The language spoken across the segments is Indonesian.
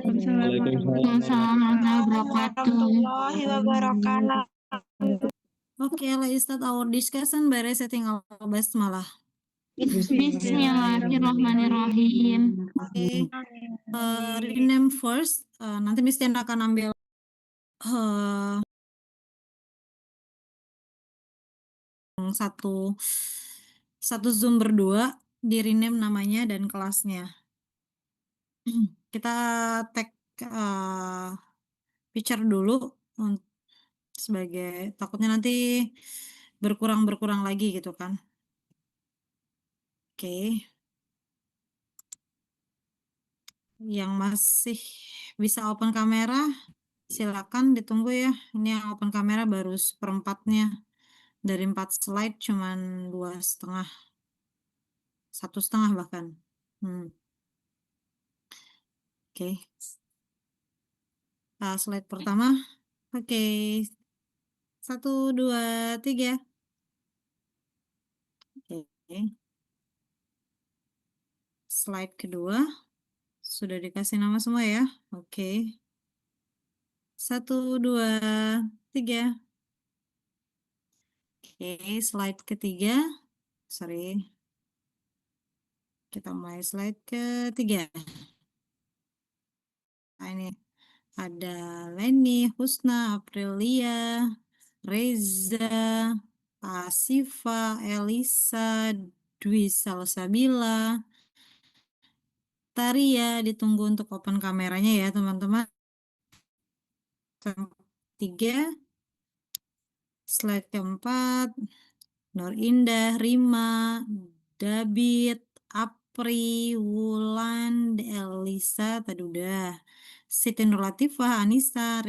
Waalaikumsalam warahmatullahi wabarakatuh. Okay, let's start our discussion by reciting our basmalah. Bismillahirrahmanirrahim. Okay, rename first. Nanti Miss Tian akan ambil satu Zoom berdua, di rename namanya dan kelasnya. Kita tag picture dulu sebagai takutnya nanti berkurang lagi gitu kan. Oke. Yang masih bisa open kamera silakan ditunggu ya. Ini yang open kamera baru 1/4-nya. Dari 4 slide cuman 2,5. 1,5 bahkan. Oke. Slide pertama. Oke. 1, 2, 3. Oke. Slide kedua. Sudah dikasih nama semua ya. Oke. 1, 2, 3. Oke, slide ketiga. Sorry. Kita mulai slide ketiga. Nah, ini ada Leni, Husna, Aprilia, Reza, Asifa, Elisa, Dwi Salsabila, Taria. Ditunggu untuk open kameranya ya teman-teman. 3. Slide keempat. Nur Indah, Rima, David, Apri, Wulan, Elisa, tadi udah. Siti Nur Latifah, Anissa,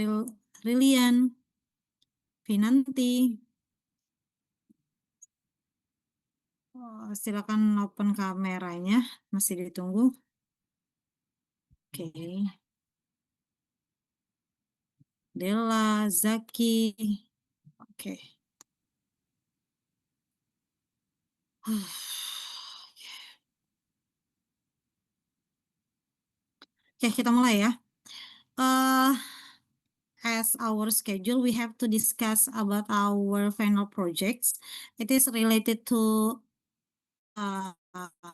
Rilian, Vinanti. Silakan open kameranya, masih ditunggu. Oke. Della, Zaki. Oke. Oke, kita mulai ya. As our schedule, we have to discuss about our final projects. It is related to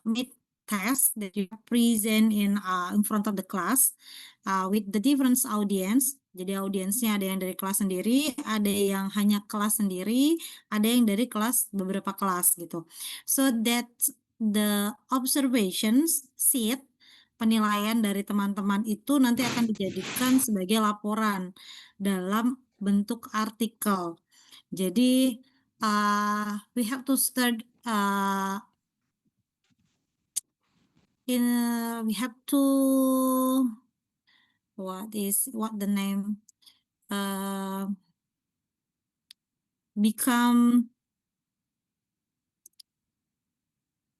mid test that you present in front of the class with the different audience. Jadi audiensnya ada yang dari kelas sendiri, ada yang hanya kelas sendiri, ada yang dari kelas beberapa kelas gitu. So that the observations sheet, penilaian dari teman-teman itu nanti akan dijadikan sebagai laporan dalam bentuk artikel. Jadi we have to start we have to what the name become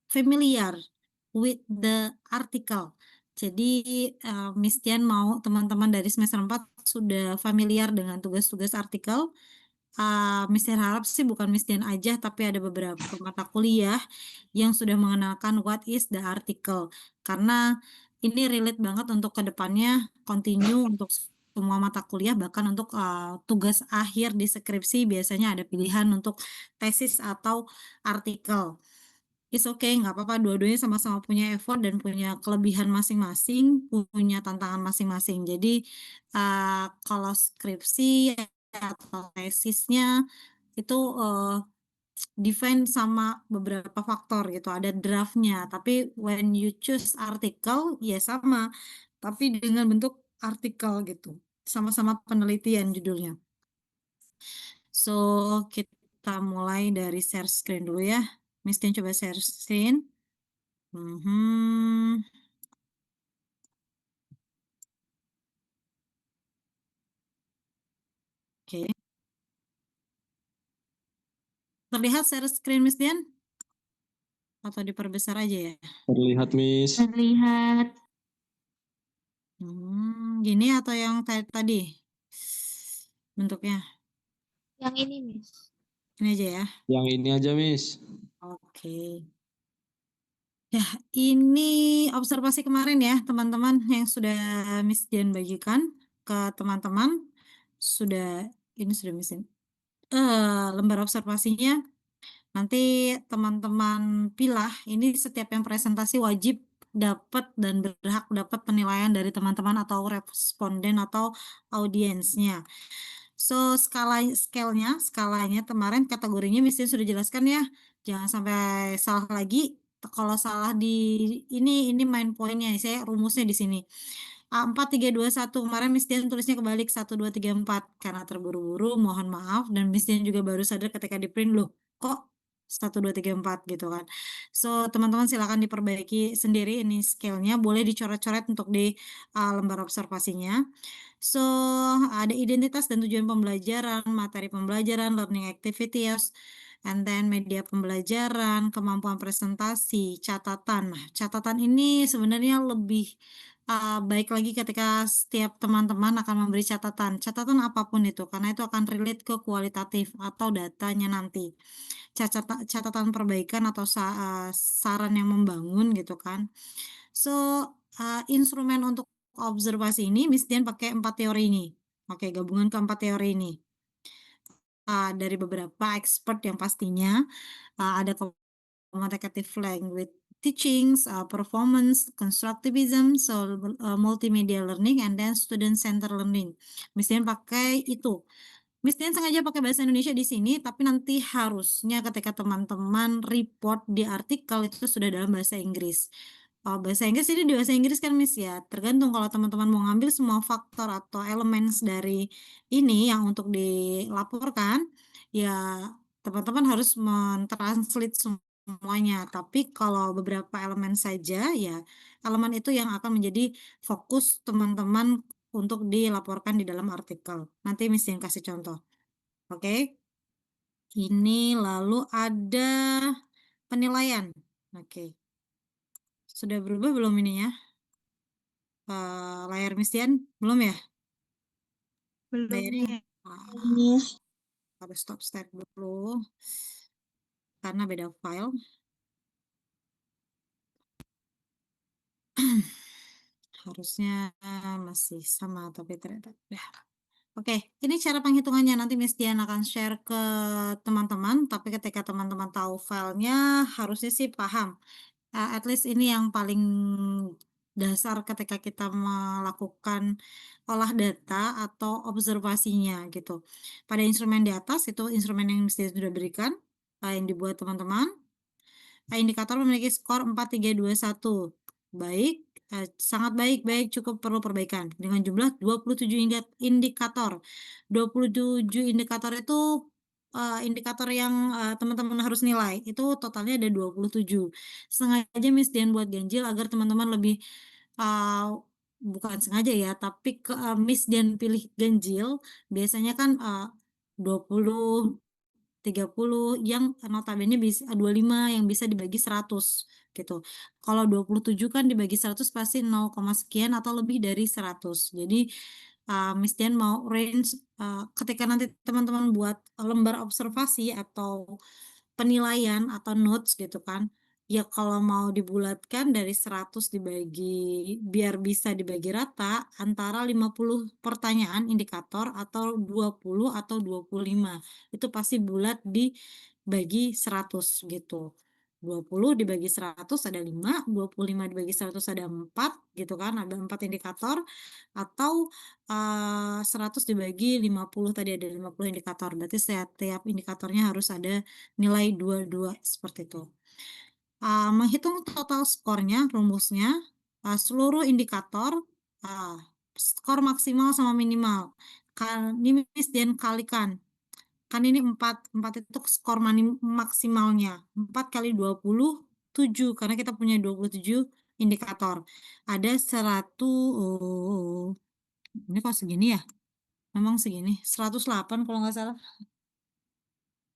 familiar with the article. Jadi Miss Tian mau teman-teman dari semester 4 sudah familiar dengan tugas-tugas artikel. Miss Tian harap sih bukan Miss Tian aja, tapi ada beberapa mata kuliah yang sudah mengenalkan what is the article. Karena ini relate banget untuk kedepannya, continue untuk semua mata kuliah, bahkan untuk tugas akhir di skripsi biasanya ada pilihan untuk tesis atau artikel. It's okay, nggak apa-apa, dua-duanya sama-sama punya effort dan punya kelebihan masing-masing, punya tantangan masing-masing. Jadi kalau skripsi atau tesisnya itu define sama beberapa faktor gitu, ada draftnya. Tapi when you choose artikel ya sama, tapi dengan bentuk artikel gitu, sama-sama penelitian judulnya. So kita mulai dari share screen dulu ya. Miss Tian coba share screen. Oke. Terlihat share screen Miss Tian? Atau diperbesar aja ya? Terlihat, Miss. Terlihat. Gini atau yang tadi bentuknya? Yang ini, Miss. Ini aja ya? Yang ini aja, Miss. Oke. Ya, ini observasi kemarin ya, teman-teman yang sudah Miss Dian bagikan ke teman-teman. Ini sudah Miss Dian, lembar observasinya. Nanti teman-teman pilah, ini setiap yang presentasi wajib dapat dan berhak dapat penilaian dari teman-teman atau responden atau audiensnya. So, skalanya kemarin kategorinya Miss Dian sudah jelaskan ya. Jangan sampai salah lagi. Kalau salah di ini main poinnya, saya rumusnya di sini. 4, 3, 2, 1. Kemarin Miss Dian tulisnya kebalik 1, 2, 3, 4. Karena terburu-buru, mohon maaf. Dan Miss Dian juga baru sadar ketika di print, loh kok 1, 2, 3, 4 gitu kan. So, teman-teman silakan diperbaiki sendiri ini scale-nya. Boleh dicoret-coret untuk di lembar observasinya. So, ada identitas dan tujuan pembelajaran, materi pembelajaran, learning activities, and then media pembelajaran, kemampuan presentasi, catatan. Nah, catatan ini sebenarnya lebih baik lagi ketika setiap teman-teman akan memberi catatan. Catatan apapun itu, karena itu akan relate ke kualitatif atau datanya nanti. Catatan perbaikan atau saran yang membangun gitu kan. So, instrumen untuk observasi ini Miss Dian pakai 4 teori ini. Oke, gabungan ke-4 teori ini. Dari beberapa expert yang pastinya, ada communicative language teachings, performance, constructivism, so, multimedia learning, and then student center learning. Miss Dian pakai itu. Miss Dian sengaja pakai bahasa Indonesia di sini, tapi nanti harusnya ketika teman-teman report di artikel itu sudah dalam bahasa Inggris. Bahasa Inggris ini di bahasa Inggris kan Miss ya, tergantung kalau teman-teman mau ngambil semua faktor atau elemen dari ini yang untuk dilaporkan, ya teman-teman harus mentranslate semuanya. Tapi kalau beberapa elemen saja, ya elemen itu yang akan menjadi fokus teman-teman untuk dilaporkan di dalam artikel. Nanti Miss yang kasih contoh. Oke. Ini lalu ada penilaian. Oke. Sudah berubah belum ini ya? Layar Miss Dian? Belum ya? Belum Layarnya? ya. Harus stop start dulu. Karena beda file. Harusnya masih sama, tapi ternyata udah. Oke, ini cara penghitungannya. Nanti Miss Dian akan share ke teman-teman, tapi ketika teman-teman tahu filenya, harusnya sih paham. At least ini yang paling dasar ketika kita melakukan olah data atau observasinya gitu. Pada instrumen di atas, itu instrumen yang Miss Dian sudah berikan, yang dibuat teman-teman. Indikator memiliki skor 4, 3, 2, 1. Baik, sangat baik, cukup perlu perbaikan. Dengan jumlah 27 indikator. 27 indikator itu indikator yang teman-teman harus nilai. Itu totalnya ada 27. Sengaja Miss Dian buat ganjil agar teman-teman lebih bukan sengaja ya, tapi Miss Dian pilih ganjil, biasanya kan 20, 30 yang notabene 25 yang bisa dibagi 100 gitu. Kalau 27 kan dibagi 100 pasti 0, sekian atau lebih dari 100. Jadi, Miss Dian mau range, ketika nanti teman-teman buat lembar observasi atau penilaian atau notes gitu kan, ya kalau mau dibulatkan dari 100 biar bisa dibagi rata antara 50 pertanyaan indikator atau 20 atau 25. Itu pasti bulat dibagi 100 gitu. 20 dibagi 100 ada 5, 25 dibagi 100 ada 4 gitu kan, ada 4 indikator, atau 100 dibagi 50 tadi ada 50 indikator. Berarti setiap indikatornya harus ada nilai 22 seperti itu. Menghitung total skornya, rumusnya, seluruh indikator, skor maksimal sama minimal. Ini Miss Dian kalikan. Kan ini 4 itu skor maksimalnya. 4 kali 27 karena kita punya 27 indikator. Ada 100, ini kok segini ya? Memang segini, 108 kalau nggak salah.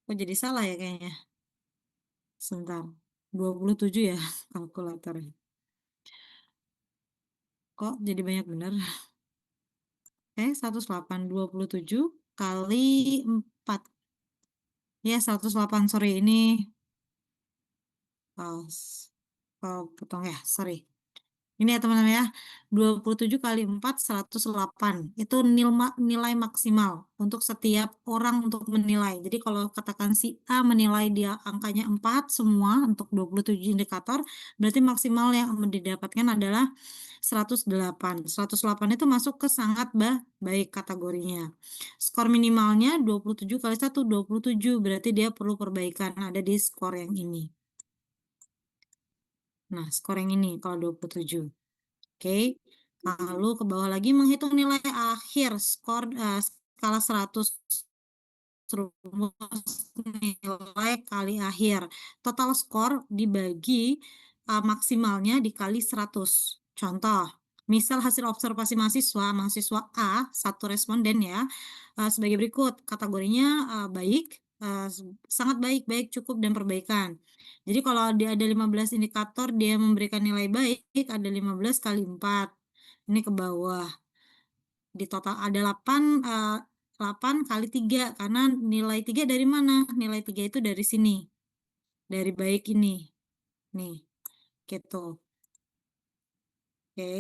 Kok jadi salah ya kayaknya? Sebentar, 27 ya kalkulatornya. Kok jadi banyak bener? 108, 27 kali 4. Ya, 108, sorry ini pas. potong ya, sorry. Ini ya teman-teman ya, 27 kali 4, 108. Itu nilai maksimal untuk setiap orang untuk menilai. Jadi kalau katakan si A menilai dia angkanya 4 semua untuk 27 indikator, berarti maksimal yang didapatkan adalah 108. 108 itu masuk ke sangat baik kategorinya. Skor minimalnya 27 kali 1, 27. Berarti dia perlu perbaikan, ada di skor yang ini. Nah, skor yang ini kalau 27. Oke, lalu ke bawah lagi menghitung nilai akhir skor skala 100 rumus nilai kali akhir. Total skor dibagi maksimalnya dikali 100. Contoh, misal hasil observasi mahasiswa A, satu responden ya, sebagai berikut. Kategorinya baik, sangat baik, baik, cukup, dan perbaikan. Jadi kalau dia ada 15 indikator, dia memberikan nilai baik, ada 15 kali 4. Ini ke bawah. Di total ada 8 kali 3, karena nilai 3 dari mana? Nilai 3 itu dari sini. Dari baik ini. Nih, gitu. Oke.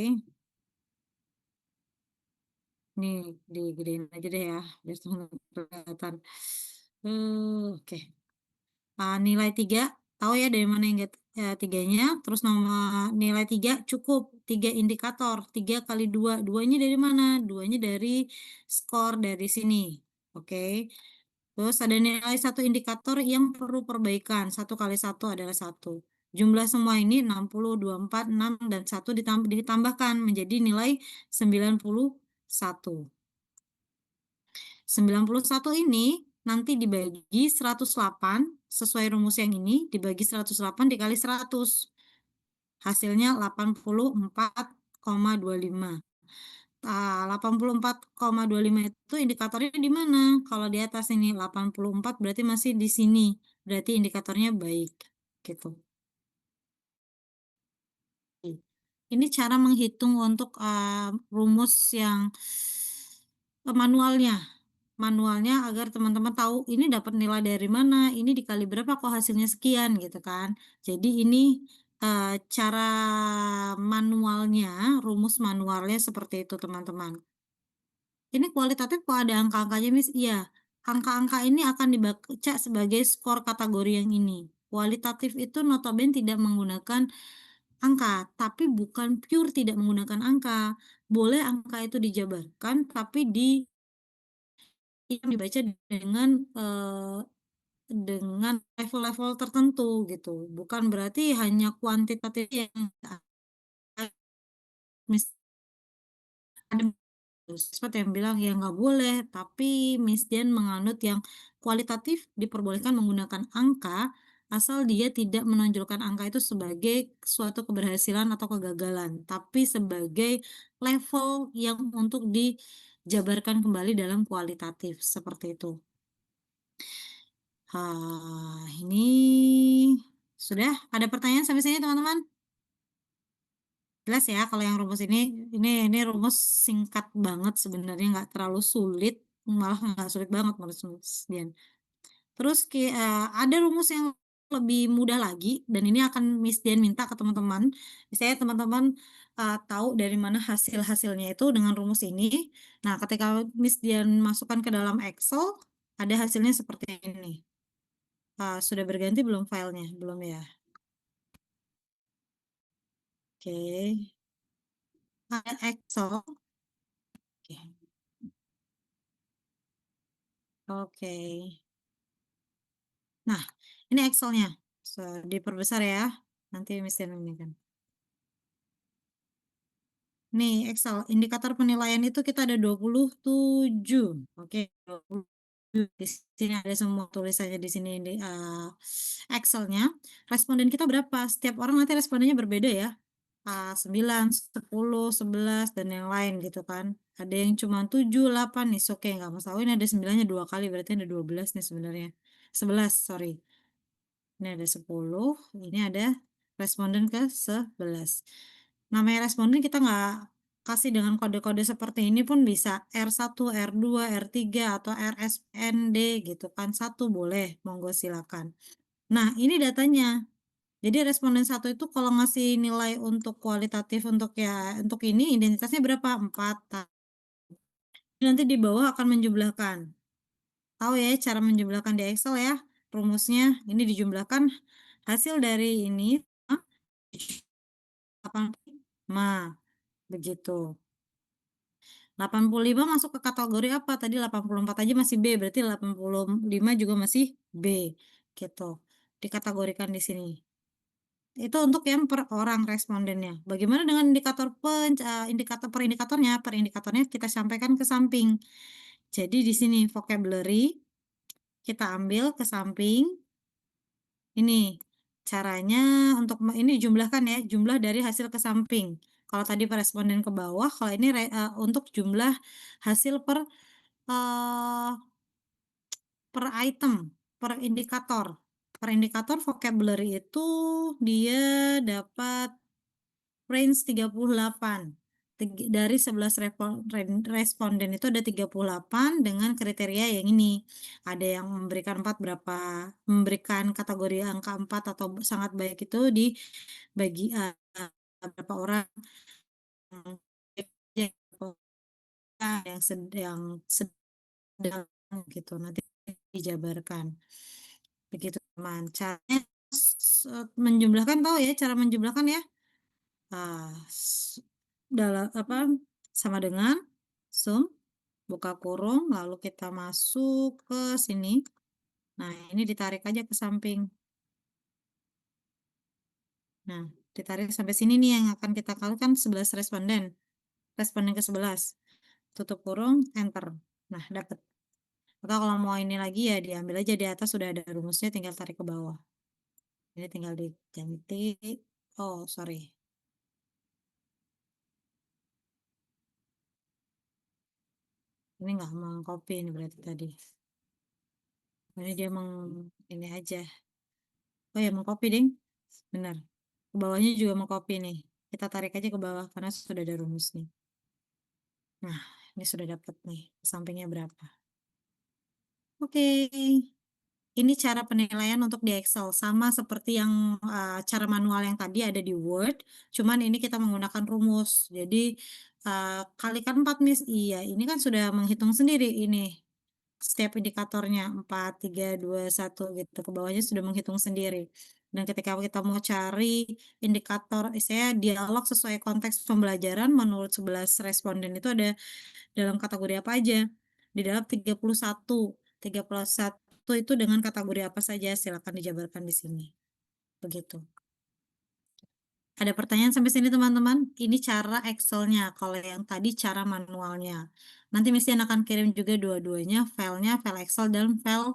Nih, digedein aja deh ya, biar teman-teman kelihatan. Oke. Nilai 3, tahu ya dari mana yang tiganya, terus nomor nilai 3 cukup, 3 indikator, 3 kali 2, 2-nya dari mana? 2-nya dari skor dari sini, oke. Terus ada nilai 1 indikator yang perlu perbaikan, 1 kali 1 adalah 1. Jumlah semua ini 60, 24, 6, dan 1 ditambahkan menjadi nilai 91. 91 ini nanti dibagi 108 sesuai rumus yang ini, dibagi 108 dikali 100. Hasilnya 84,25. 84,25 itu indikatornya di mana? Kalau di atas ini 84 berarti masih di sini. Berarti indikatornya baik. Gitu. Ini cara menghitung untuk rumus yang manualnya. Manualnya agar teman-teman tahu ini dapat nilai dari mana, ini dikali berapa kok hasilnya sekian gitu kan. Jadi ini cara manualnya, rumus manualnya seperti itu teman-teman. Ini kualitatif kok ada angka-angkanya Miss? Iya, angka-angka ini akan dibaca sebagai skor kategori yang ini. Kualitatif itu notabene tidak menggunakan angka, tapi bukan pure tidak menggunakan angka. Boleh angka itu dijabarkan, tapi yang dibaca dengan level-level tertentu gitu. Bukan berarti hanya kuantitatif yang mis ada seperti yang bilang ya nggak boleh, tapi Miss Dian menganut yang kualitatif diperbolehkan menggunakan angka asal dia tidak menonjolkan angka itu sebagai suatu keberhasilan atau kegagalan, tapi sebagai level yang untuk dijabarkan kembali dalam kualitatif seperti itu. Ini sudah ada pertanyaan sampai sini teman-teman? Jelas ya kalau yang rumus ini rumus singkat banget sebenarnya, nggak terlalu sulit, malah nggak sulit banget menurut Miss Dian. Terus ada rumus yang lebih mudah lagi dan ini akan Miss Dian minta ke teman-teman. Misalnya teman-teman tahu dari mana hasil-hasilnya itu dengan rumus ini. Nah, ketika Miss Dian masukkan ke dalam Excel, ada hasilnya seperti ini. Sudah berganti belum filenya? Belum ya? Oke. Excel. Oke. Oke. Nah, ini Excelnya. Diperbesar ya. Nanti Miss Dian ini kan. Nih, Excel, indikator penilaian itu kita ada 27. Oke, 27. Di sini ada semua tulisannya di sini di Excel-nya. Responden kita berapa? Setiap orang nanti respondennya berbeda ya. 9, 10, 11, dan yang lain gitu kan. Ada yang cuma 7, 8 nih, oke, nggak masalah. Ini ada 9-nya 2 kali, berarti ada 12 nih sebenarnya. 11, sorry. Ini ada 10, ini ada responden ke 11. Namanya responden kita nggak kasih dengan kode-kode seperti ini pun bisa R1, R2, R3, atau RSND gitu kan. 1 boleh, monggo silakan. Nah, ini datanya. Jadi responden 1 itu kalau ngasih nilai untuk kualitatif untuk untuk ini identitasnya berapa? 4. Nanti di bawah akan menjumlahkan. Tahu ya cara menjumlahkan di Excel ya, rumusnya. Ini dijumlahkan hasil dari ini 85, begitu. 85 masuk ke kategori apa? Tadi 84 aja masih B, berarti 85 juga masih B, gitu. Dikategorikan di sini. Itu untuk yang per orang respondennya. Bagaimana dengan indikator per indikatornya? Per indikatornya kita sampaikan ke samping. Jadi di sini vocabulary kita ambil ke samping. Ini caranya untuk ini jumlahkan ya, jumlah dari hasil ke samping. Kalau tadi per responden ke bawah, kalau ini untuk jumlah hasil eee, per item, per indikator. Per indikator vocabulary itu dia dapat range 38. Dari 11 responden itu ada 38 dengan kriteria yang ini. Ada yang memberikan 4 berapa, memberikan kategori angka 4 atau sangat baik itu dibagi berapa orang, yang sedang gitu, nanti dijabarkan. Begitu teman. Caranya menjumlahkan tahu ya cara menjumlahkan ya? Dalam apa, sama dengan sum, buka kurung, lalu kita masuk ke sini. Nah, ini ditarik aja ke samping. Nah, ditarik sampai sini nih yang akan kita kalikan 11 responden. Responden ke-11. Tutup kurung, enter. Nah, dapat. Atau kalau mau ini lagi ya diambil aja di atas sudah ada rumusnya, tinggal tarik ke bawah. Ini tinggal diganti. Oh, sorry. Ini nggak mengcopy ini berarti tadi. Ini dia ini aja. Oh ya, mengcopy ding. Benar. Ke bawahnya juga mengcopy nih. Kita tarik aja ke bawah karena sudah ada rumus nih. Nah, ini sudah dapat nih. Sampingnya berapa. Oke. Ini cara penilaian untuk di Excel. Sama seperti yang cara manual yang tadi ada di Word. Cuman ini kita menggunakan rumus. Jadi kalikan 4 Miss. Iya, ini kan sudah menghitung sendiri ini. Setiap indikatornya 4, 3, 2, 1 gitu. Ke bawahnya sudah menghitung sendiri. Dan ketika kita mau cari indikator, saya dialog sesuai konteks pembelajaran menurut 11 responden itu ada dalam kategori apa aja. Di dalam 31. 31 itu dengan kategori apa saja, silakan dijabarkan di sini. Begitu. Ada pertanyaan sampai sini teman-teman? Ini cara Excel-nya, kalau yang tadi cara manualnya. Nanti Miss akan kirim juga dua-duanya, filenya, file Excel dan file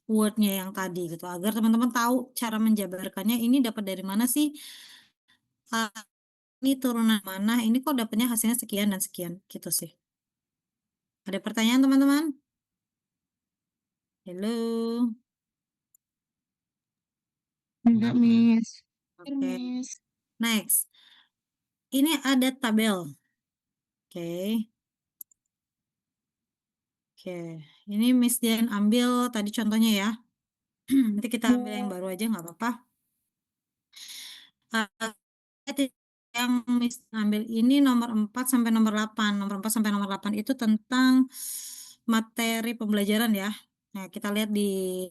Word-nya yang tadi gitu, agar teman-teman tahu cara menjabarkannya ini dapat dari mana sih, ini turunan mana, ini kok dapatnya hasilnya sekian dan sekian, gitu sih. Ada pertanyaan teman-teman? Halo? Enggak, Miss. Oke. Next. Ini ada tabel. Oke. Oke. Ini Miss Dian ambil tadi contohnya ya. Nanti kita ambil yang baru aja nggak apa-apa. Yang Miss ambil ini nomor 4 sampai nomor 8. Nomor 4 sampai nomor 8 itu tentang materi pembelajaran ya. Nah, kita lihat di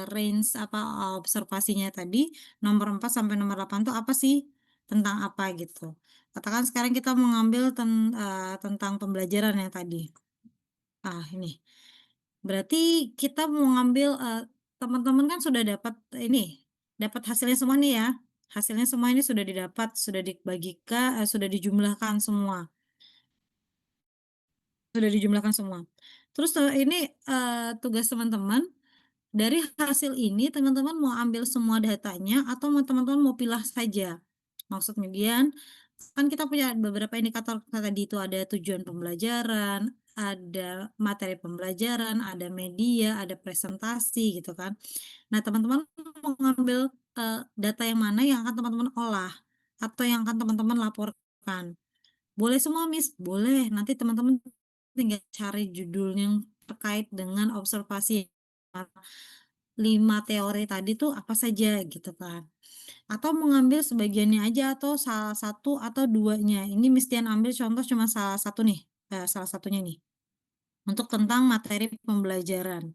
range apa observasinya tadi, nomor 4 sampai nomor 8 itu apa sih? Tentang apa gitu. Katakan sekarang kita mengambil tentang pembelajaran yang tadi. Ini. Berarti kita mau ngambil teman-teman kan sudah dapat ini, dapat hasilnya semua nih ya. Hasilnya semua ini sudah didapat, sudah dibagikan, sudah dijumlahkan semua. Sudah dijumlahkan semua. Terus ini tugas teman-teman, dari hasil ini teman-teman mau ambil semua datanya atau teman-teman mau pilih saja. Maksudnya Dian, kan kita punya beberapa indikator tadi itu ada tujuan pembelajaran, ada materi pembelajaran, ada media, ada presentasi gitu kan. Nah, teman-teman mau ngambil data yang mana yang akan teman-teman olah atau yang akan teman-teman laporkan. Boleh semua, Miss? Boleh. Nanti teman-teman tinggal cari judul yang terkait dengan observasi 5 teori tadi tuh apa saja gitu kan. Atau mengambil sebagiannya aja atau salah satu atau duanya. Ini Miss Dian ambil contoh cuma salah satu nih, salah satunya nih, untuk tentang materi pembelajaran.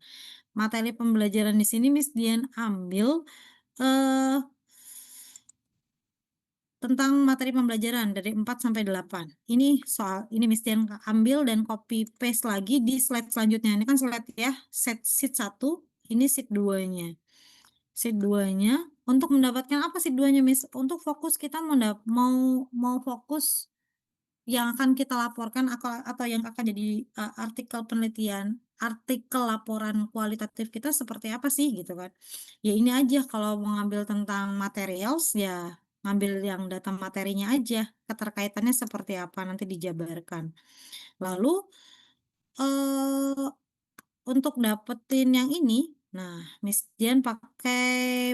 Materi pembelajaran di sini Miss Dian ambil, eee tentang materi pembelajaran dari 4 sampai 8. Ini soal ini Miss Dian ambil dan copy paste lagi di slide selanjutnya. Ini kan slide ya, sheet 1, ini sheet 2-nya. Sheet 2-nya untuk mendapatkan apa sheet 2-nya, Miss? Untuk fokus kita mau fokus yang akan kita laporkan atau yang akan jadi, artikel penelitian, artikel laporan kualitatif kita seperti apa sih gitu kan. Ya ini aja kalau mau ngambil tentang materials ya ngambil yang data materinya aja, keterkaitannya seperti apa nanti dijabarkan. Lalu, eee, untuk dapetin yang ini, nah Miss Dian pakai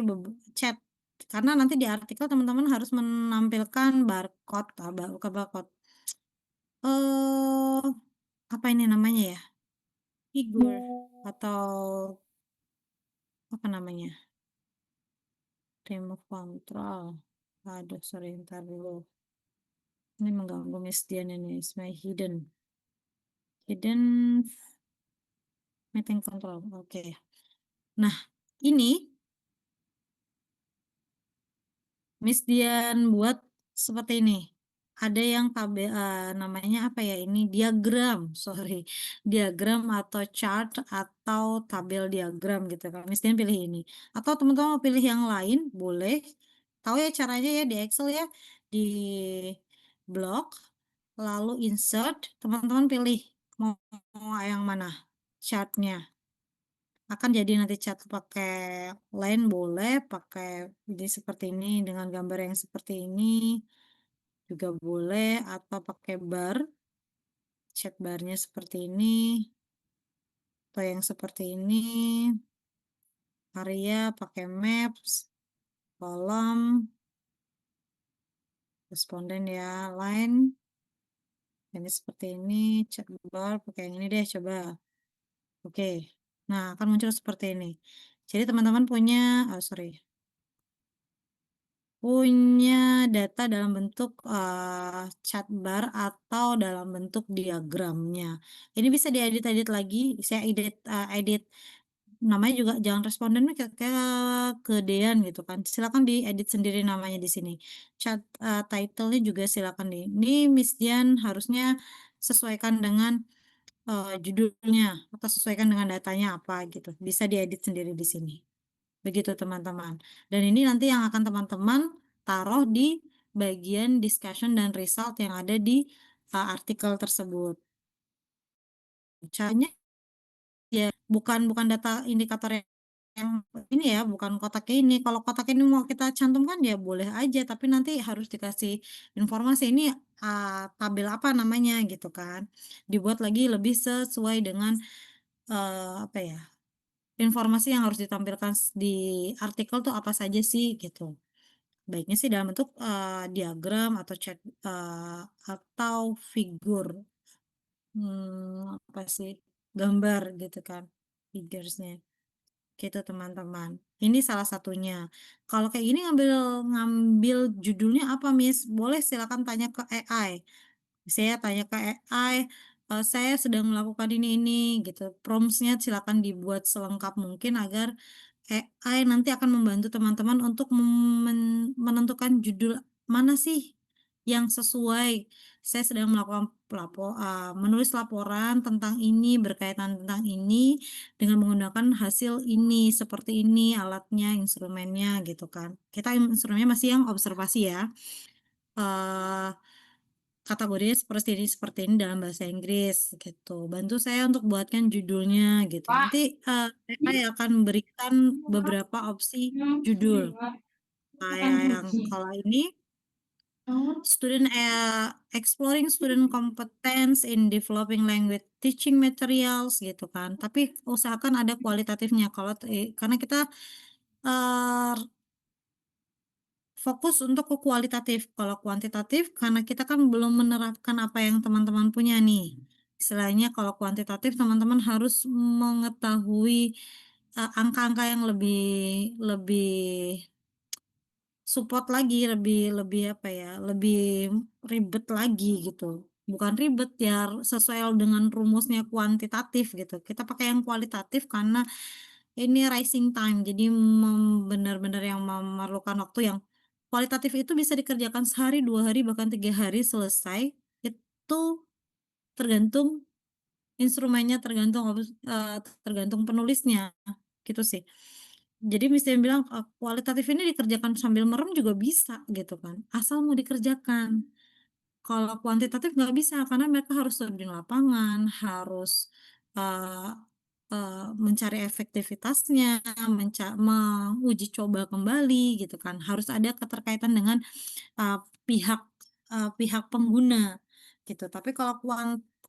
chat, karena nanti di artikel teman-teman harus menampilkan barcode, bukan barcode, Eee, apa ini namanya ya, figur atau apa namanya, remote control. Aduh sorry entar dulu, ini mengganggu Miss Dian ini, is my hidden meeting control, oke. Nah, ini Miss Dian buat seperti ini. Ada yang namanya apa ya ini, diagram, sorry, diagram atau chart atau tabel diagram gitu kan, Miss Dian pilih ini. Atau teman-teman mau pilih yang lain boleh, tahu ya caranya ya di Excel ya, di blok, lalu insert, teman-teman pilih mau yang mana chartnya. Akan jadi nanti cat pakai line boleh, pakai ini seperti ini dengan gambar yang seperti ini juga boleh, atau pakai bar, chat barnya seperti ini, atau yang seperti ini, area pakai maps, kolom, responden ya, line, ini seperti ini, chat bar pakai yang ini deh coba. Oke, nah akan muncul seperti ini. Jadi teman-teman punya, sorry, punya data dalam bentuk, chat bar atau dalam bentuk diagramnya. Ini bisa diedit-edit lagi, saya edit namanya juga jangan responden kayak kegedean gitu kan, silakan diedit sendiri namanya di sini. Chat, title-nya juga silakan ini Miss Dian harusnya sesuaikan dengan, judulnya atau sesuaikan dengan datanya apa gitu, bisa diedit sendiri di sini. Begitu teman-teman. Dan ini nanti yang akan teman-teman taruh di bagian discussion dan result yang ada di, artikel tersebut. Caranya ya bukan data indikator yang ini ya, bukan kotak ini. Kalau kotak ini mau kita cantumkan ya boleh aja, tapi nanti harus dikasih informasi ini, tabel apa namanya gitu kan. Dibuat lagi lebih sesuai dengan, apa ya, informasi yang harus ditampilkan di artikel tuh apa saja sih gitu. Baiknya sih dalam bentuk, diagram atau chat, atau figur, apa sih, gambar gitu kan, figures-nya, gitu teman-teman. Ini salah satunya. Kalau kayak gini ngambil ngambil judulnya apa, Miss? Boleh silakan tanya ke AI. Saya tanya ke AI, "Saya sedang melakukan ini," gitu. Prompts-nya silakan dibuat selengkap mungkin agar AI nanti akan membantu teman-teman untuk menentukan judul mana sih yang sesuai. Saya sedang melakukan menulis laporan tentang ini, berkaitan tentang ini, dengan menggunakan hasil ini, seperti ini alatnya, instrumennya, gitu kan. Kita instrumennya masih yang observasi ya. Eee Kategorinya seperti ini dalam bahasa Inggris gitu. Bantu saya untuk buatkan judulnya gitu. Nanti, AI akan memberikan beberapa opsi judul. Kayak yang kalau ini exploring student competence in developing language teaching materials gitu kan. Tapi usahakan ada kualitatifnya karena kita, eee fokus untuk ke kualitatif, kalau kuantitatif karena kita kan belum menerapkan apa yang teman-teman punya nih. Istilahnya kalau kuantitatif teman-teman harus mengetahui angka-angka yang lebih support lagi, lebih lebih apa ya, lebih ribet lagi gitu. Bukan ribet ya, sesuai dengan rumusnya kuantitatif gitu. Kita pakai yang kualitatif karena ini rising time, jadi benar-benar yang memerlukan waktu yang kualitatif itu bisa dikerjakan sehari, 2 hari, bahkan 3 hari selesai. Itu tergantung instrumennya, tergantung penulisnya, gitu sih. Jadi misalnya bilang, kualitatif ini dikerjakan sambil merem juga bisa gitu kan, asal mau dikerjakan. Kalau kuantitatif nggak bisa, karena mereka harus terjun di lapangan, harus, eee mencari efektivitasnya, menguji coba kembali gitu kan, harus ada keterkaitan dengan, eee, pihak pihak pengguna gitu. Tapi kalau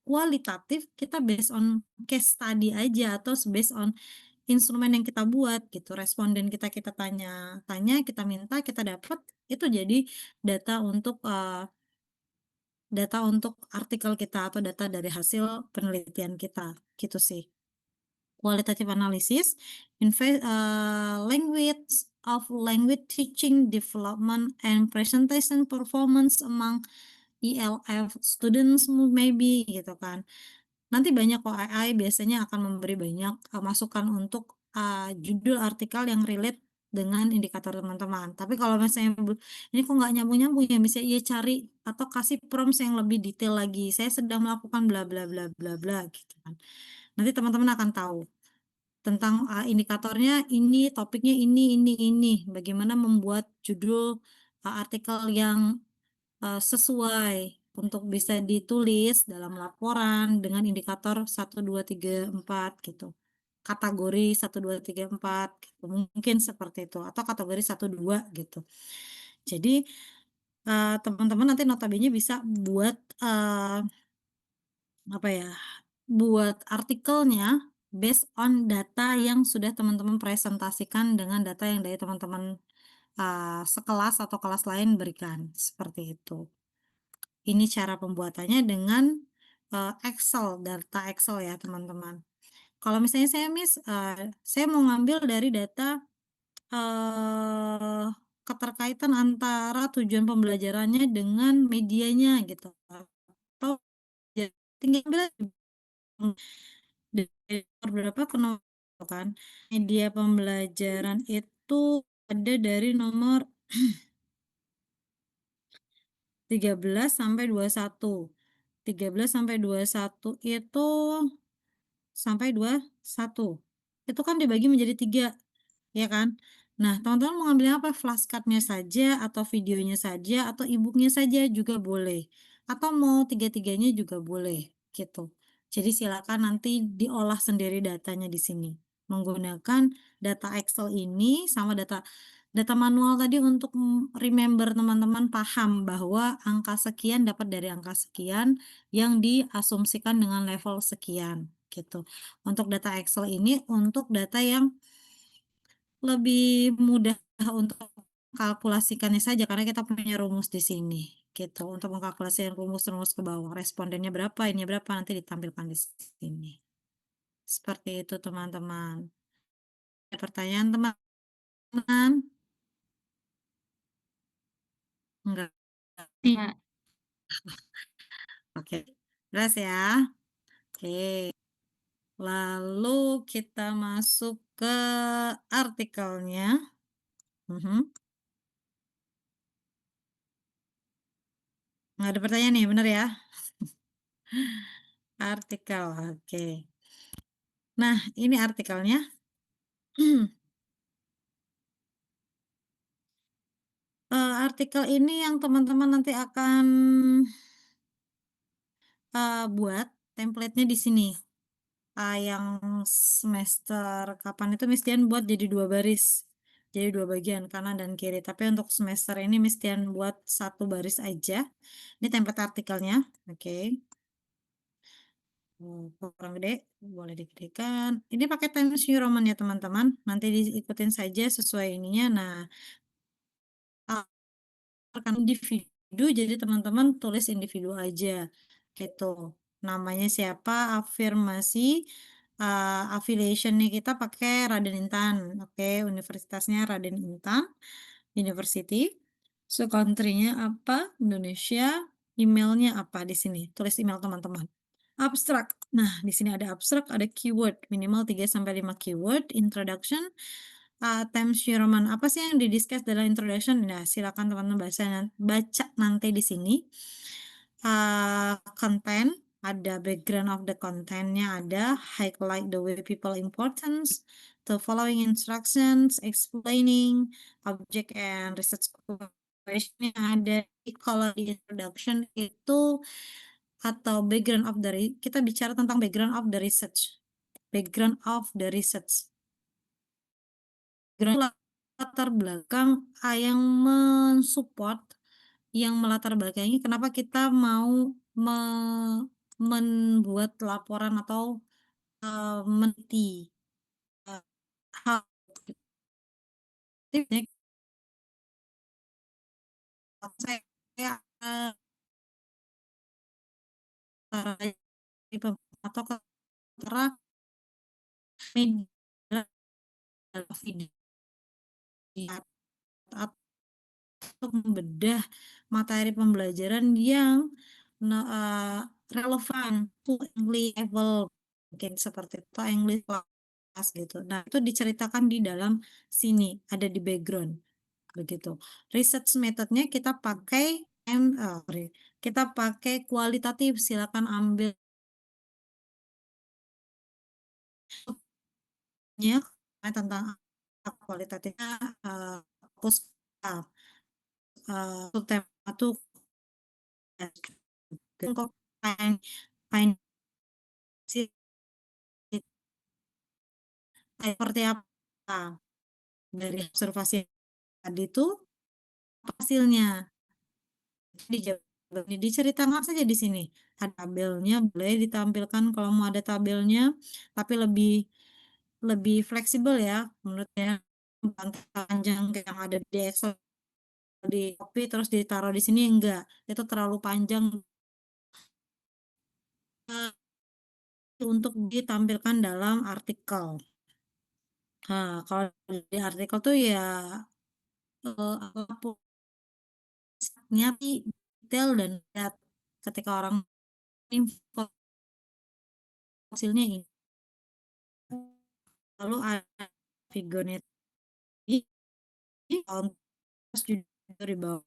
kualitatif kita based on case study aja atau based on instrumen yang kita buat gitu, responden kita kita tanya-tanya, kita minta, kita dapat, itu jadi data untuk, artikel kita atau data dari hasil penelitian kita, gitu sih. Qualitative analysis, language of language teaching development and presentation performance among ELF students maybe gitu kan. Nanti banyak kok AI biasanya akan memberi banyak, masukan untuk, judul artikel yang relate dengan indikator teman-teman. Tapi kalau misalnya ini kok nggak nyambung-nyambung ya, bisa ia cari atau kasih prompts yang lebih detail lagi, "Saya sedang melakukan bla bla bla bla bla," gitu kan. Nanti teman-teman akan tahu tentang, indikatornya ini, topiknya ini, bagaimana membuat judul, artikel yang sesuai untuk bisa ditulis dalam laporan dengan indikator 1, 2, 3, 4 gitu. Kategori 1, 2, 3, 4 gitu, mungkin seperti itu atau kategori 1, 2 gitu. Jadi, teman-teman nanti notabene bisa buat, apa ya, buat artikelnya based on data yang sudah teman-teman presentasikan dengan data yang dari teman-teman, sekelas atau kelas lain berikan, seperti itu. Ini cara pembuatannya dengan, Excel, data Excel ya teman-teman. Kalau misalnya saya saya mau ngambil dari data, eee, keterkaitan antara tujuan pembelajarannya dengan medianya gitu, atau ya tinggal ambil aja, dari nomor berapa ke nomor kan. Media pembelajaran itu ada dari nomor 13 sampai 21. 13 sampai 21 itu sampai 21. Itu kan dibagi menjadi 3, ya kan? Nah, teman-teman mau ngambilnya apa? Flashcard-nya saja atau videonya saja atau e-book-nya saja juga boleh. Atau mau tiga-tiganya juga boleh, gitu. Jadi silakan nanti diolah sendiri datanya di sini. Menggunakan data Excel ini sama data data manual tadi untuk remember teman-teman paham bahwa angka sekian dapat dari angka sekian yang diasumsikan dengan level sekian, gitu. Untuk data Excel ini untuk data yang lebih mudah untuk kalkulasikannya saja karena kita punya rumus di sini, gitu. Untuk mengkalkulasikan rumus-rumus ke bawah, respondennya berapa, ini berapa, nanti ditampilkan di sini. Seperti itu teman-teman. Ada pertanyaan teman-teman? Enggak? Iya. Oke. Jelas ya? Oke. Lalu kita masuk ke artikelnya. Mhm. Nggak ada pertanyaan nih, bener ya? Artikel, oke. Nah, ini artikelnya. Artikel ini yang teman-teman nanti akan, buat template-nya di sini. Yang semester kapan itu mistian buat jadi 2 baris, jadi 2 bagian kanan dan kiri. Tapi untuk semester ini mistian buat 1 baris aja. Ini template artikelnya, oke. Kurang gede, boleh digedekan. Ini pakai Times New Roman ya teman-teman, nanti diikutin saja sesuai ininya. Nah, rekan individu, jadi teman-teman tulis individu aja, gitu. Namanya siapa, afirmasi, affiliation nih kita pakai Raden Intan, oke, universitasnya Raden Intan University. So country-nya apa? Indonesia. Emailnya apa di sini? Tulis email teman-teman. Abstrak. Nah, di sini ada abstrak, ada keyword, minimal 3 sampai 5 keyword, introduction, Times New Roman. Apa sih yang didiscuss dalam introduction? Nah, silakan teman-teman baca nanti di sini. Content, ada background of the content-nya ada, highlight the way people importance, the following instructions, explaining, object and research question yang ada. Kalau di introduction itu atau background of the kita bicara tentang background of the research. Background of the research. Latar belakang yang mensupport, yang melatar belakangi kenapa kita mau membuat laporan atau meneliti hal saya atau karena media atau membedah materi pembelajaran yang relevan to English level, mungkin seperti itu, English class gitu. Nah, itu diceritakan di dalam sini, ada di background begitu. Research methodnya kita pakai kita pakai kualitatif, silakan ambil tentang kualitatifnya fokus untuk tema tuh kok seperti apa dari observasi tadi itu hasilnya diceritakan saja di sini. Ada tabelnya, boleh ditampilkan kalau mau ada tabelnya, tapi lebih fleksibel ya menurut saya, panjang yang ada di Excel di copy terus ditaruh di sini enggak, itu terlalu panjang untuk ditampilkan dalam artikel. Nah, kalau di artikel tuh ya apapun detail dan lihat ketika orang info hasilnya ini, lalu ada figurnya terus juga di bawah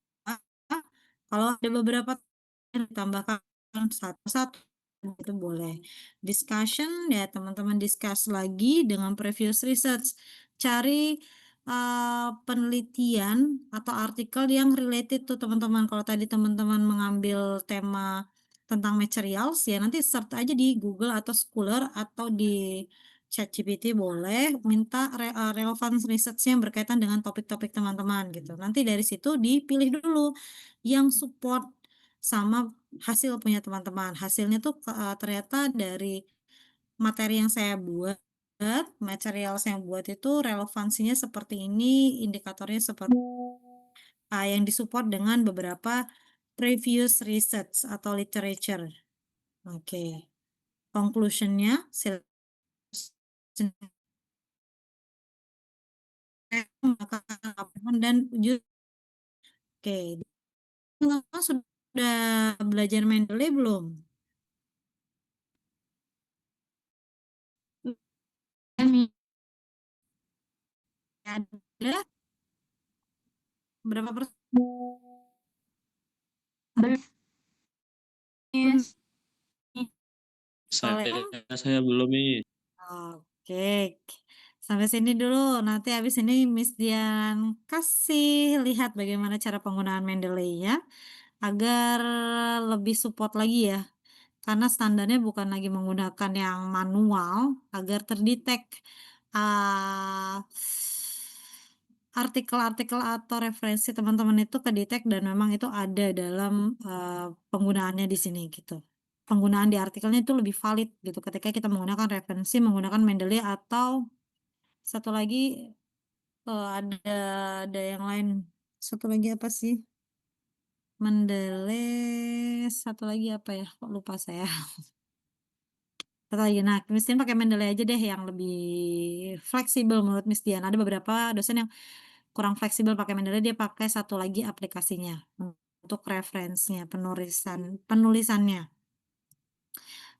kalau ada beberapa yang ditambahkan satu-satu itu boleh. Discussion ya teman-teman discuss lagi dengan previous research, cari penelitian atau artikel yang related tuh teman-teman. Kalau tadi teman-teman mengambil tema tentang materials ya nanti search aja di Google atau Scholar atau di ChatGPT boleh minta relevance research yang berkaitan dengan topik-topik teman-teman gitu. Nanti dari situ dipilih dulu yang support sama hasil punya teman-teman. Hasilnya tuh ternyata dari materi yang saya buat, material yang buat itu relevansinya seperti ini, indikatornya seperti yang disupport dengan beberapa previous research atau literature. Oke. Conclusionnya dan oke. Sudah belajar Mendeley belum? Ada berapa persen? Saya belum nih. Oke, sampai sini dulu. Nanti habis ini Miss Dian kasih lihat bagaimana cara penggunaan Mendeley ya, agar lebih support lagi ya. Karena standarnya bukan lagi menggunakan yang manual, agar terdetek artikel-artikel atau referensi teman-teman itu kedetek dan memang itu ada dalam penggunaannya di sini gitu. Penggunaan di artikelnya itu lebih valid gitu ketika kita menggunakan referensi menggunakan Mendeley atau satu lagi ada yang lain. Satu lagi apa sih? Mendeley, satu lagi apa ya? Kok lupa saya. Atau lagi nah, Miss Dian pakai Mendeley aja deh yang lebih fleksibel menurut Miss Dian. Ada beberapa dosen yang kurang fleksibel pakai Mendeley, dia pakai satu lagi aplikasinya untuk referensinya, penulisannya.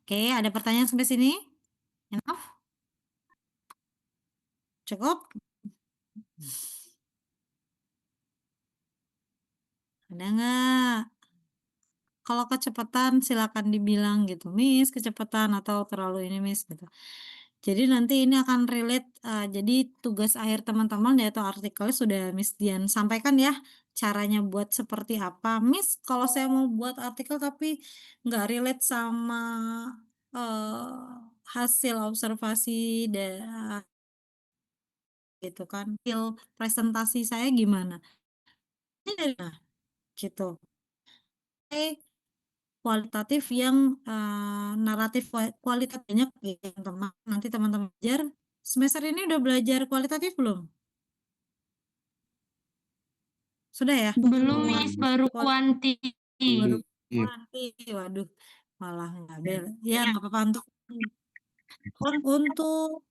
Oke, ada pertanyaan sampai sini? Enough? Cukup? Ada nggak? Kalau kecepatan silakan dibilang gitu, "Miss, kecepatan," atau "terlalu ini, Miss," gitu. Jadi nanti ini akan relate, jadi tugas akhir teman-teman yaitu artikelnya sudah Miss Dian sampaikan ya, caranya buat seperti apa. "Miss, kalau saya mau buat artikel tapi nggak relate sama, hasil observasi gitu kan, hasil presentasi saya gimana?" Ini dari mana? Gitu. Oke. Kualitatif yang, naratif kualitatif banyak gitu teman nanti teman-teman belajar, semester ini udah belajar kualitatif belum? Sudah ya? Belum, Miss, baru Kual kuanti. baru Iya. kuanti, waduh malah nggak ya nggak apa-apa untuk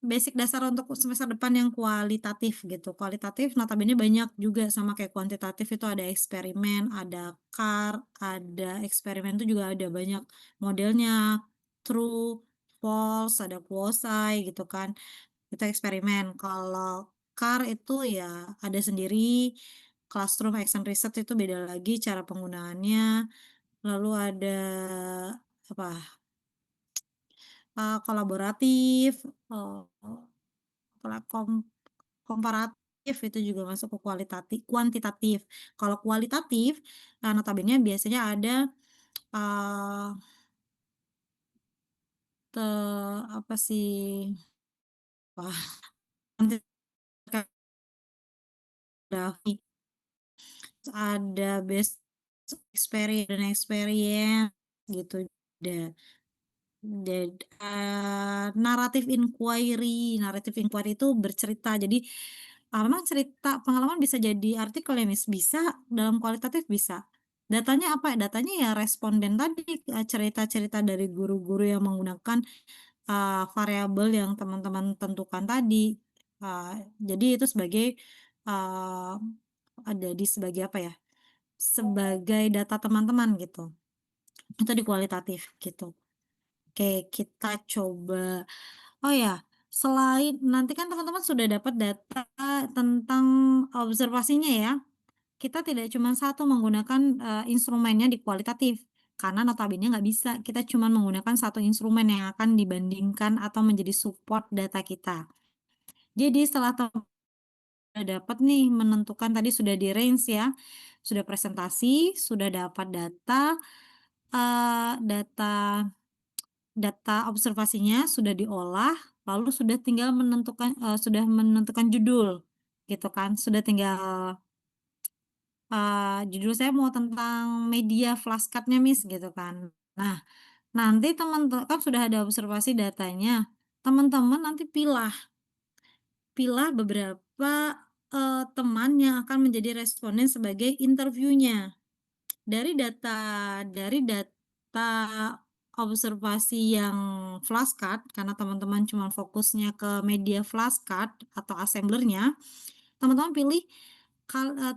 basic dasar untuk semester depan yang kualitatif gitu. Kualitatif notabene banyak juga sama kayak kuantitatif itu ada eksperimen, ada CAR, ada eksperimen itu juga ada banyak modelnya, true, false, ada quasi gitu kan. Itu eksperimen. Kalau CAR itu ya ada sendiri, classroom action research itu beda lagi cara penggunaannya. Lalu ada apa, kolaboratif, Kala komparatif itu juga masuk ke kuantitatif. Kalau kualitatif, notabene biasanya ada, eee, te apa sih, wah, nanti ada best experience gitu, da naratif inquiry itu bercerita. Jadi, memang cerita pengalaman bisa jadi artikel ya, Miss? Bisa, dalam kualitatif bisa. Datanya apa? Datanya ya responden tadi, cerita-cerita dari guru-guru yang menggunakan, variabel yang teman-teman tentukan tadi. Jadi itu sebagai, eee, jadi sebagai apa ya, sebagai data teman-teman gitu. Itu di kualitatif gitu. Oke, kita coba oh ya, selain nanti kan teman-teman sudah dapat data tentang observasinya ya. Kita tidak cuma satu menggunakan, instrumennya di kualitatif, karena notabene nggak bisa, kita cuma menggunakan satu instrumen yang akan dibandingkan atau menjadi support data kita. Jadi setelah udah dapat nih menentukan tadi sudah di-range ya, sudah presentasi, sudah dapat data, data data observasinya sudah diolah, lalu sudah menentukan judul, gitu kan. Sudah tinggal, judul saya mau tentang media flashcard-nya Miss, gitu kan. Nah, nanti kan sudah ada observasi datanya, teman-teman nanti pilah beberapa, teman yang akan menjadi responden sebagai interviewnya. Dari data observasi yang flashcard, karena teman-teman cuma fokusnya ke media flashcard atau assemblernya, teman-teman pilih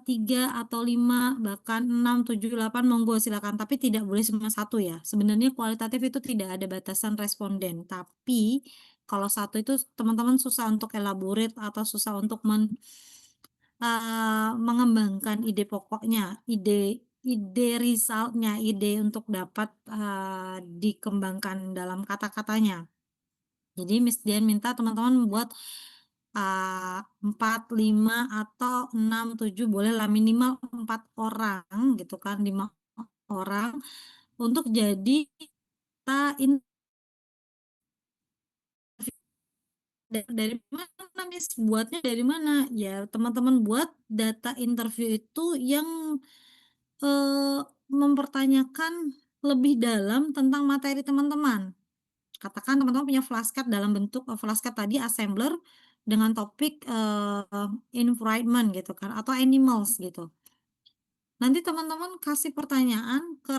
3 atau 5 bahkan 6 7 8 monggo silakan, tapi tidak boleh cuma satu ya. Sebenarnya kualitatif itu tidak ada batasan responden, tapi kalau satu itu teman-teman susah untuk elaborate atau susah untuk mengembangkan ide pokoknya, ide resultnya, ide untuk dapat, dikembangkan dalam kata-katanya. Jadi Miss Dian minta teman-teman membuat, 4, 5, atau 6, 7 bolehlah minimal 4 orang gitu kan, 5 orang untuk jadi kita dari mana Miss? Buatnya dari mana? Ya teman-teman buat data interview itu yang, mempertanyakan lebih dalam tentang materi teman-teman. Katakan teman-teman punya flashcard dalam bentuk, flashcard tadi assembler dengan topik, environment gitu kan atau animals gitu. Nanti teman-teman kasih pertanyaan ke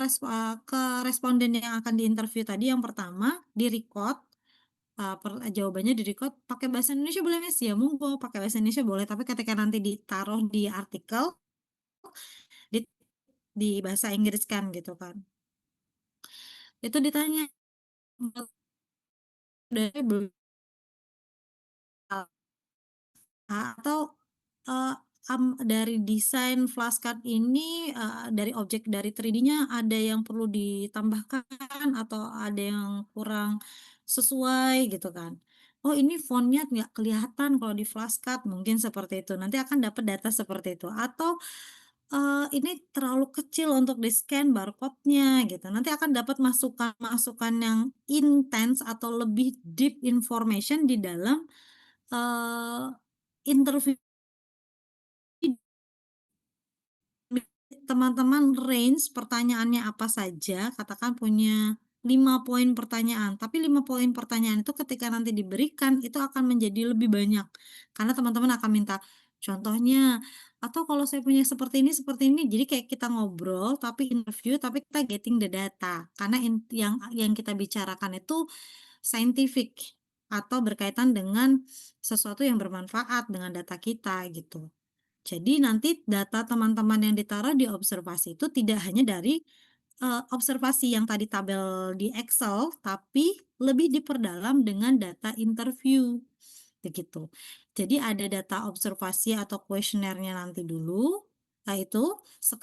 responden yang akan diinterview tadi yang pertama, di-record, jawabannya di-record pakai bahasa Indonesia boleh, Miss? Ya monggo, pakai bahasa Indonesia boleh, tapi ketika nanti ditaruh di artikel, di bahasa Inggris kan, gitu kan. Itu ditanya, dari belum atau, eee, dari desain flashcard ini, dari objek dari 3D-nya ada yang perlu ditambahkan atau ada yang kurang sesuai gitu kan. Oh ini font-nya nggak kelihatan kalau di flashcard, mungkin seperti itu. Nanti akan dapat data seperti itu. Atau, ini terlalu kecil untuk di-scan barcode-nya gitu. Nanti akan dapat masukan-masukan yang intens atau lebih deep information di dalam, eee, interview teman-teman range pertanyaannya apa saja, katakan punya 5 poin pertanyaan, tapi 5 poin pertanyaan itu ketika nanti diberikan, itu akan menjadi lebih banyak. Karena teman-teman akan minta contohnya, atau kalau saya punya seperti ini, jadi kayak kita ngobrol, tapi interview, tapi kita getting the data. Karena yang kita bicarakan itu scientific, atau berkaitan dengan sesuatu yang bermanfaat dengan data kita, gitu. Jadi nanti data teman-teman yang ditaruh di observasi itu tidak hanya dari, observasi yang tadi tabel di Excel, tapi lebih diperdalam dengan data interview, begitu. Jadi ada data observasi atau kuesionernya nanti dulu, itu setelah